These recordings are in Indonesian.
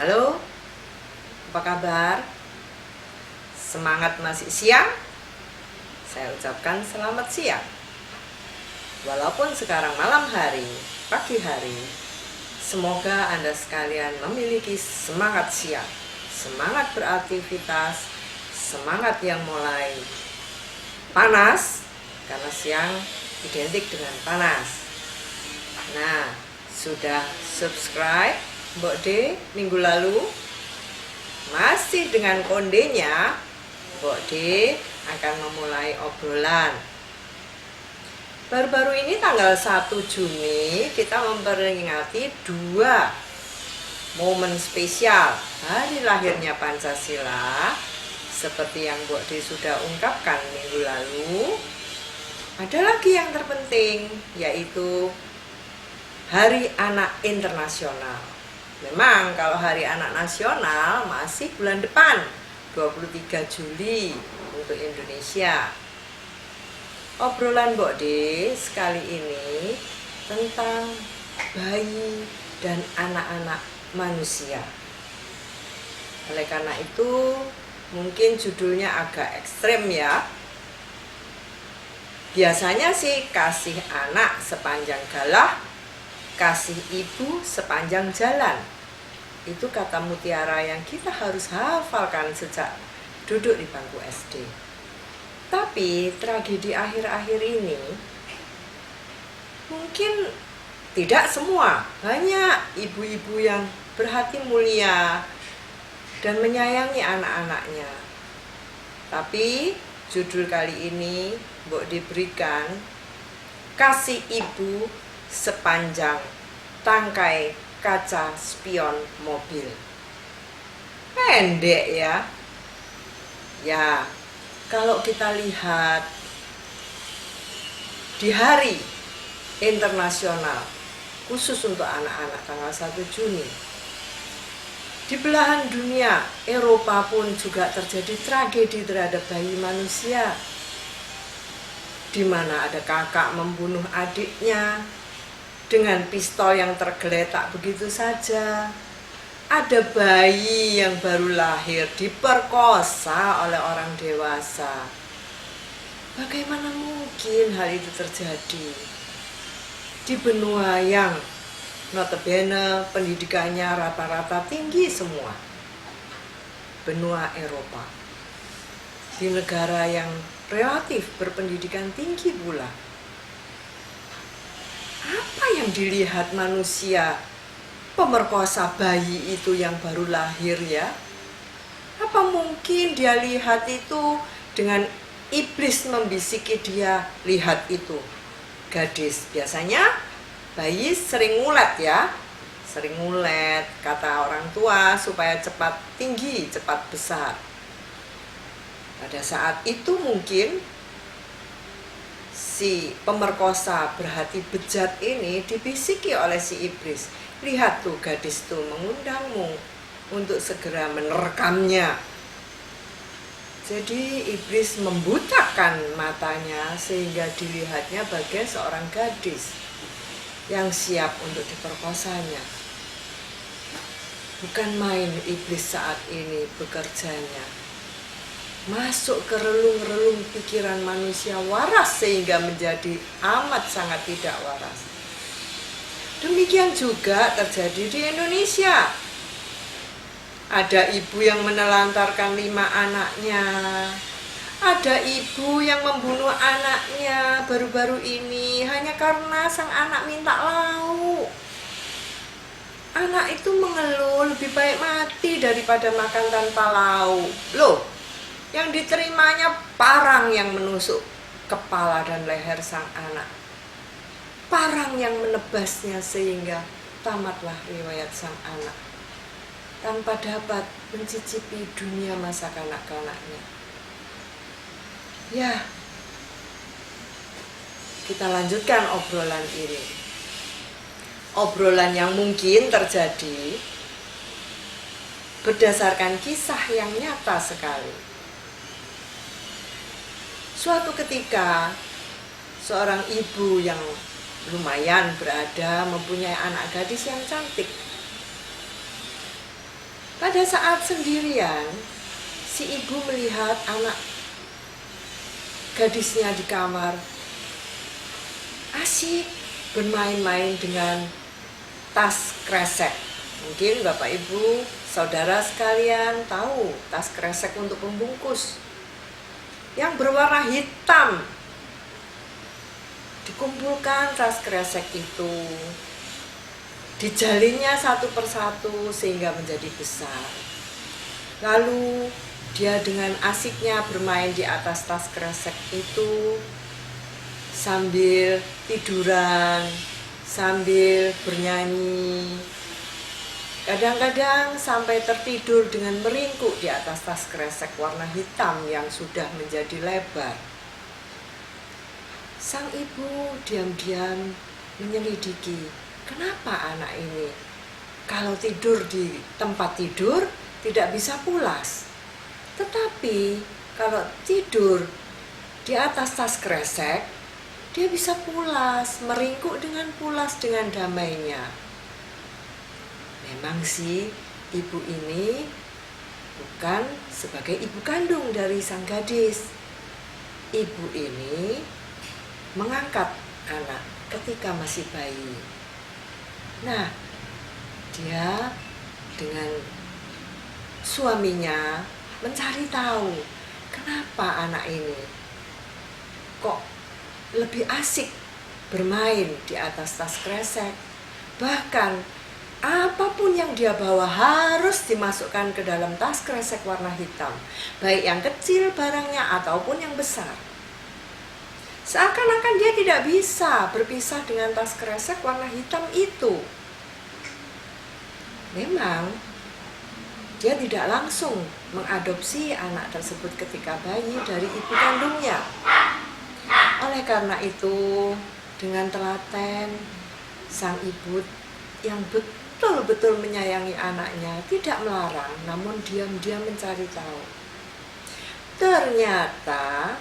Halo, apa kabar? Semangat masih siang? Saya ucapkan selamat siang. Walaupun sekarang malam hari, pagi hari, semoga Anda sekalian memiliki semangat siang, semangat beraktivitas, semangat yang mulai panas, karena siang identik dengan panas. Nah, sudah subscribe Mbok D minggu lalu? Masih dengan kondenya, Mbok D akan memulai obrolan. Baru-baru ini tanggal 1 Juni kita memperingati 2 momen spesial hari lahirnya Pancasila. Seperti yang Mbok D sudah ungkapkan minggu lalu, ada lagi yang terpenting, yaitu Hari Anak Internasional. Memang kalau Hari Anak Nasional masih bulan depan, 23 Juli untuk Indonesia. Obrolan Mbok D sekali ini tentang bayi dan anak-anak manusia. Oleh karena itu, mungkin judulnya agak ekstrem ya. Biasanya sih kasih anak sepanjang galah, kasih ibu sepanjang jalan. Itu kata mutiara yang kita harus hafalkan sejak duduk di bangku SD. Tapi tragedi akhir-akhir ini mungkin tidak semua. Banyak ibu-ibu yang berhati mulia dan menyayangi anak-anaknya. Tapi judul kali ini Mbok diberikan kasih ibu sepanjang tangkai kaca spion mobil. Pendek ya. Ya, kalau kita lihat di hari internasional khusus untuk anak-anak tanggal 1 Juni, di belahan dunia, Eropa pun juga terjadi tragedi terhadap bayi manusia, di mana ada kakak membunuh adiknya dengan pistol yang tergeletak begitu saja. Ada bayi yang baru lahir diperkosa oleh orang dewasa. Bagaimana mungkin hal itu terjadi di benua yang notabene pendidikannya rata-rata tinggi semua? Benua Eropa, di negara yang relatif berpendidikan tinggi pula. Apa yang dilihat manusia pemerkosa bayi itu yang baru lahir ya? Apa mungkin dia lihat itu dengan iblis membisiki dia, lihat itu gadis. Biasanya bayi sering ngulet ya, sering ngulet kata orang tua supaya cepat tinggi, cepat besar. Pada saat itu mungkin si pemerkosa berhati bejat ini dibisiki oleh si iblis. Lihat tuh gadis tuh mengundangmu untuk segera menerkamnya. Jadi iblis membutakan matanya sehingga dilihatnya bagai seorang gadis yang siap untuk diperkosanya. Bukan main iblis saat ini bekerjanya. Masuk ke relung-relung pikiran manusia waras sehingga menjadi amat sangat tidak waras. Demikian juga terjadi di Indonesia. Ada ibu yang menelantarkan 5 anaknya. Ada ibu yang membunuh anaknya baru-baru ini hanya karena sang anak minta lauk. Anak itu mengeluh lebih baik mati daripada makan tanpa lauk. Loh, yang diterimanya parang yang menusuk kepala dan leher sang anak. Parang yang menebasnya sehingga tamatlah riwayat sang anak, tanpa dapat mencicipi dunia masa kanak-kanaknya. Ya, kita lanjutkan obrolan ini. Obrolan yang mungkin terjadi berdasarkan kisah yang nyata sekali. Suatu ketika, seorang ibu yang lumayan berada mempunyai anak gadis yang cantik. Pada saat sendirian, si ibu melihat anak gadisnya di kamar asyik bermain-main dengan tas kresek. Mungkin Bapak Ibu, saudara sekalian tahu tas kresek untuk membungkus yang berwarna hitam. Dikumpulkan tas kresek itu, dijalinnya satu persatu sehingga menjadi besar. Lalu dia dengan asiknya bermain di atas tas kresek itu sambil tiduran, sambil bernyanyi. Kadang-kadang sampai tertidur dengan meringkuk di atas tas kresek warna hitam yang sudah menjadi lebar. Sang ibu diam-diam menyelidiki, kenapa anak ini kalau tidur di tempat tidur tidak bisa pulas, tetapi kalau tidur di atas tas kresek dia bisa pulas, meringkuk dengan pulas dengan damainya. Memang sih ibu ini bukan sebagai ibu kandung dari sang gadis. Ibu ini mengangkat anak ketika masih bayi. Nah, dia dengan suaminya mencari tahu kenapa anak ini kok lebih asik bermain di atas tas kresek. Bahkan apapun yang dia bawa harus dimasukkan ke dalam tas kresek warna hitam, baik yang kecil barangnya ataupun yang besar. Seakan-akan dia tidak bisa berpisah dengan tas kresek warna hitam itu. Memang dia tidak langsung mengadopsi anak tersebut ketika bayi dari ibu kandungnya. Oleh karena itu, dengan telaten, sang ibu yang betul-betul menyayangi anaknya tidak melarang, namun diam-diam mencari tahu. Ternyata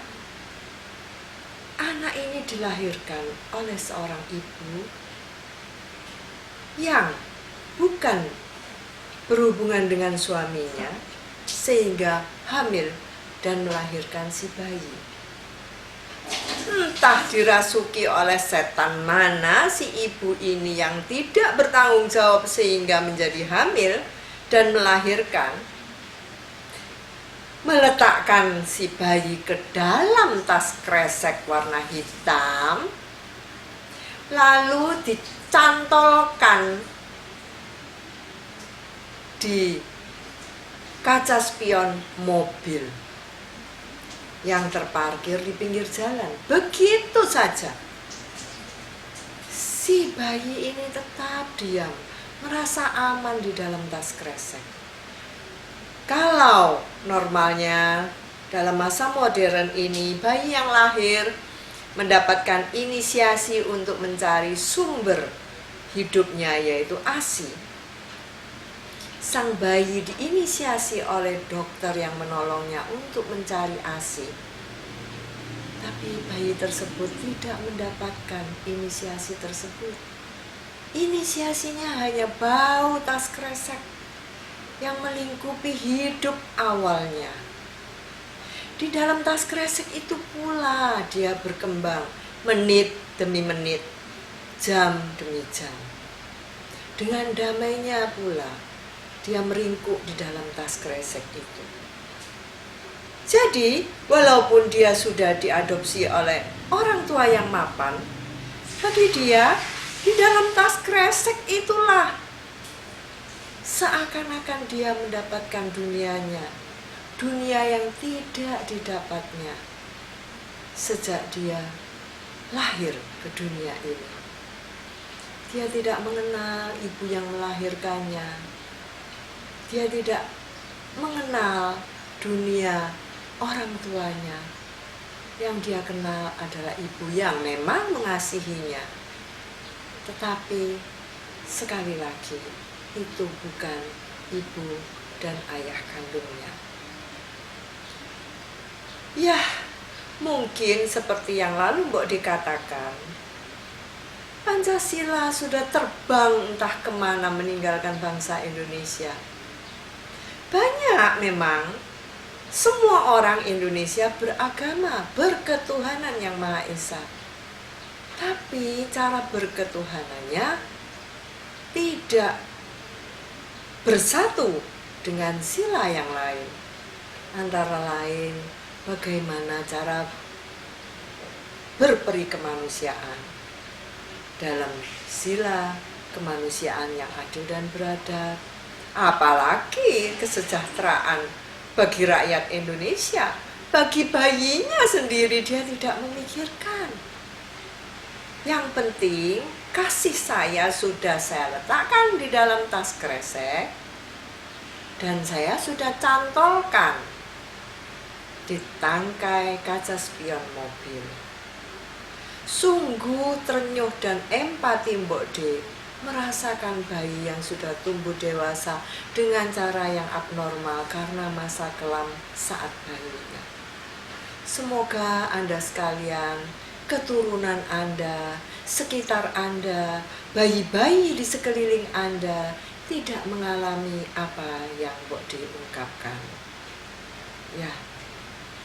anak ini dilahirkan oleh seorang ibu yang bukan berhubungan dengan suaminya, sehingga hamil dan melahirkan si bayi. Entah dirasuki oleh setan mana si ibu ini yang tidak bertanggung jawab sehingga menjadi hamil dan melahirkan, meletakkan si bayi ke dalam tas kresek warna hitam, lalu dicantolkan di kaca spion mobil yang terparkir di pinggir jalan. Begitu saja. Si bayi ini tetap diam, merasa aman di dalam tas kresek. Kalau normalnya dalam masa modern ini bayi yang lahir mendapatkan inisiasi untuk mencari sumber hidupnya yaitu ASI. Sang bayi diinisiasi oleh dokter yang menolongnya untuk mencari ASI. Tapi bayi tersebut tidak mendapatkan inisiasi tersebut. Inisiasinya hanya bau tas kresek yang melingkupi hidup awalnya. Di dalam tas kresek itu pula dia berkembang menit demi menit, jam demi jam. Dengan damainya pula dia meringkuk di dalam tas kresek itu. Jadi, walaupun dia sudah diadopsi oleh orang tua yang mapan, tapi dia di dalam tas kresek itulah seakan-akan dia mendapatkan dunianya, dunia yang tidak didapatnya sejak dia lahir ke dunia ini. Dia tidak mengenal ibu yang melahirkannya. Dia tidak mengenal dunia orang tuanya. Yang dia kenal adalah ibu yang memang mengasihinya. Tetapi sekali lagi, itu bukan ibu dan ayah kandungnya. Ya, mungkin seperti yang lalu Mbok dikatakan, Pancasila sudah terbang entah kemana meninggalkan bangsa Indonesia. Banyak memang. Semua orang Indonesia beragama, berketuhanan yang Maha Esa. Tapi cara berketuhanannya tidak bersatu dengan sila yang lain. Antara lain, bagaimana cara berperi kemanusiaan dalam sila kemanusiaan yang adil dan beradab. Apalagi kesejahteraan bagi rakyat Indonesia, bagi bayinya sendiri dia tidak memikirkan. Yang penting kasih saya sudah saya letakkan di dalam tas kresek dan saya sudah cantolkan di tangkai kaca spion mobil. Sungguh terenyuh dan empati Mbok D merasakan bayi yang sudah tumbuh dewasa dengan cara yang abnormal karena masa kelam saat bayinya. Semoga Anda sekalian, keturunan Anda, sekitar Anda, bayi-bayi di sekeliling Anda tidak mengalami apa yang Mbok D ungkapkan. Ya,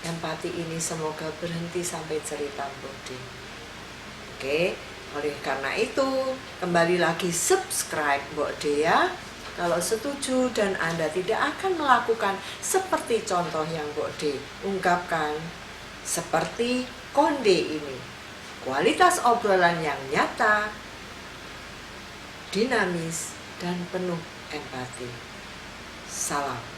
empati ini semoga berhenti sampai cerita Mbok D. Oke. Oleh karena itu, kembali lagi subscribe Mbok D ya. Kalau setuju dan Anda tidak akan melakukan seperti contoh yang Mbok D ungkapkan, seperti konde ini. Kualitas obrolan yang nyata, dinamis, dan penuh empati. Salam.